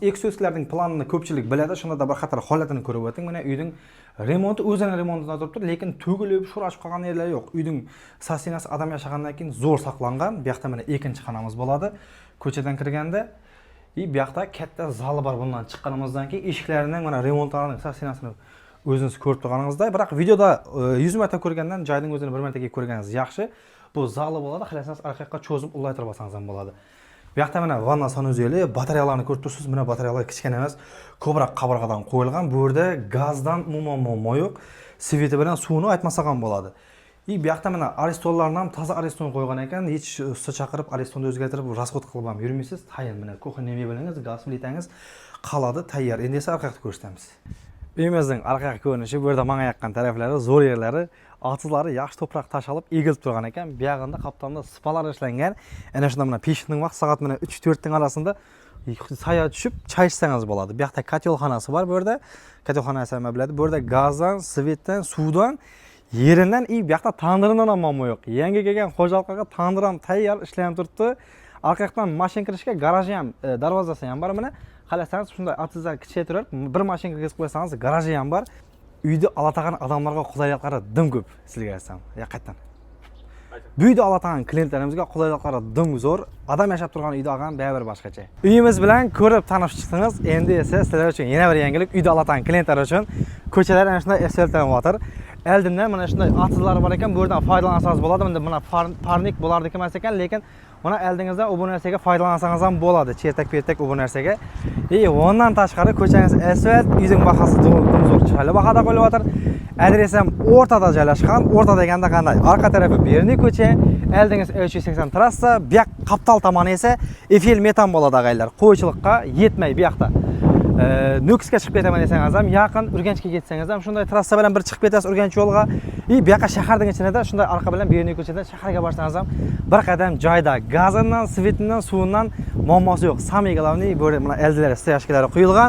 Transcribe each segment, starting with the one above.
Eksosklarning planini ko'pchilik biladi, shunda da bir qator holatini ko'rib o'ting. Mana uyning remonti o'zini remontida turibdi, lekin tugilib, sho'rashib qolgan yerlar yo'q. Uyning sasinasi adam yashagandan keyin zo'r saqlangan. Bu yoqda mana ikkinchi xonamiz bo'ladi. Ko'chadan kirganda bu yoqda katta zali bor. Bundan chiqqanimizdan keyin eshiklarining mana remontlarining sasinasini o'zingiz ko'rib turganingizda, biroq videoda 100 marta ko'rgandan joyning o'zini 1 martaga ko'rganingiz yaxshi. Bu zali bo'ladi, xohlasangiz orqaga cho'zib ulaytirib olsangiz ham bo'ladi. Bu yoqda mana vanna sanuzeli, batareyalarni ko'rib tursiz. Mana batareyalar kichkina emas, ko'proq qabirg'adan qo'yilgan. Bu yerda gazdan umuman muammo yo'q. Sveti bilan suvni aytmasak ham bo'ladi. Bu yoqda mana aristollarni ham toza ariston qo'ygan ekan. Hech usta chaqirib aristonni o'zgartirib rasxod qilib ham yurmaysiz. Tayyor mana kuxnya mebelingiz, gaz plitangiz qoladi tayyor. Endi esa orqaga ko'rsatamiz. Uyimizning orqaga ko'rinishi, bu yerda menga yoqqan taraflari, zo'r yerlari, otizlari yaxshi to'proq tashalib, egilib turgan ekan. Bu yog'inda qoptonda spalar ishlangan. Ana shunda mana peshikning vaqt soat mana 3-4 ning orasida saya tushib, choy ichsangiz bo'ladi. Bu yoqda kotelxonasi bor bu yerda. Kotelxonasi ham biladi. Bu yerda gazdan, svetdan, suvdan, yeridan, bu yoqda tandiridan ham muammo yo'q. Yangi kelgan xo'jalikqa tandir ham tayyor ishlayam turibdi. Orqadan mashina kirishga garaji ham, darvozasi ham bor. Mana xalasangiz shunday atizlar kichaytirib, bir mashina kirgizib qo'ysangiz, garaji ham bor. Uyda alatagan adamlarga qulayliklari dim ko'p, sizga aytsam. Haqiqatan. Bu uyda alatagan klientlarimizga qulayliklari dim zo'r. Adam yashab turgan uyda olgan baribir boshqacha. Uyimiz bilan ko'rib tanishib chiqdingiz. Endi esa sizlar uchun yana bir yangilik, uyda alatagan klientlar uchun ko'chalar ana shunday asfaltlanyapti. Oldindan mana shunday atizlar bor ekan, bu yerdan foydalansangiz bo'ladi. Bunda mana parnik bo'lardi emas ekan, lekin mana oldingizda bu narsaga foydalansangiz ham bo'ladi. Chetak-petak bu narsaga. Ondan tashqari ko'changiz asfalt, uyning bahasi zo'r, chiroyli bahada qo'yilyapti. Adres ham o'rtada joylashgan. O'rta deganda qanday? Orqa tarafi Berni ko'cha, oldingiz 380 trassa, bu yoq Qaptal tomoni esa Efel metan bo'ladi ag'aylar. Qo'ychilikqa yetmay bu yoqda. Nukusga chiqib ketaman desangiz ham, yaqin Urganchga ketsangiz ham shunday trassa bilan bir chiqib ketasiz Urganch yo'lga. Bu yoqqa shaharning ichida shunday orqa bilan Berni ko'chadan shaharga borsangiz ham bir qadam joyda gazidan, svetidan, suvidan muammosi yo'q. Samый главный bu mana eldilar, stoyashkalari qo'yilgan.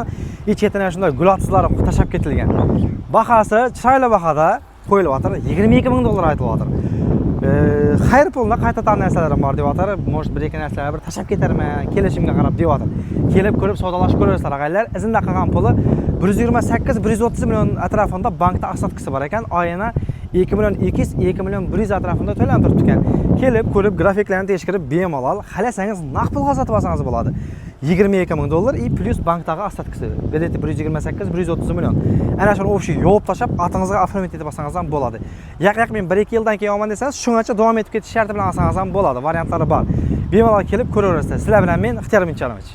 Chetdan shunday gulatsizlar tashab ketilgan. Bahasi chiroyli bahada qo'yilyapti. 22 ming dollar aytilyapti. Xayr pulni qayta narsalar bor deyapti. Может bir ikki narsalar bir tashab ketarman, kelishimga qarab deyapti. Kelib ko'rib savdolashib ko'rarsizlar ag'aylar. Izinda qolgan puli 128-130 million atrofida bankda asnatkisi bor ekan. Oyina 2 million 200, 2 million 100 atrofida to'lanib turibdi ekan. Kelib ko'rib grafiklarni tekshirib bemalol xalasangiz naqd pulga sotib olsangiz bo'ladi. 22 ming dollar plus bankdagi asnatkisi. Bedeti 128-130 million. Ana shuni o'xshi yopib tashab atingizga oformit etib olsangiz ham bo'ladi. Yaq men 1-2 yildan keyin olman desangiz, shungacha davom etib ketish sharti bilan olsangiz ham bo'ladi. Variantlari bor. Bemalol kelib ko'raverasizlar. Sizlar bilan men Ixtiyor Minchalovich.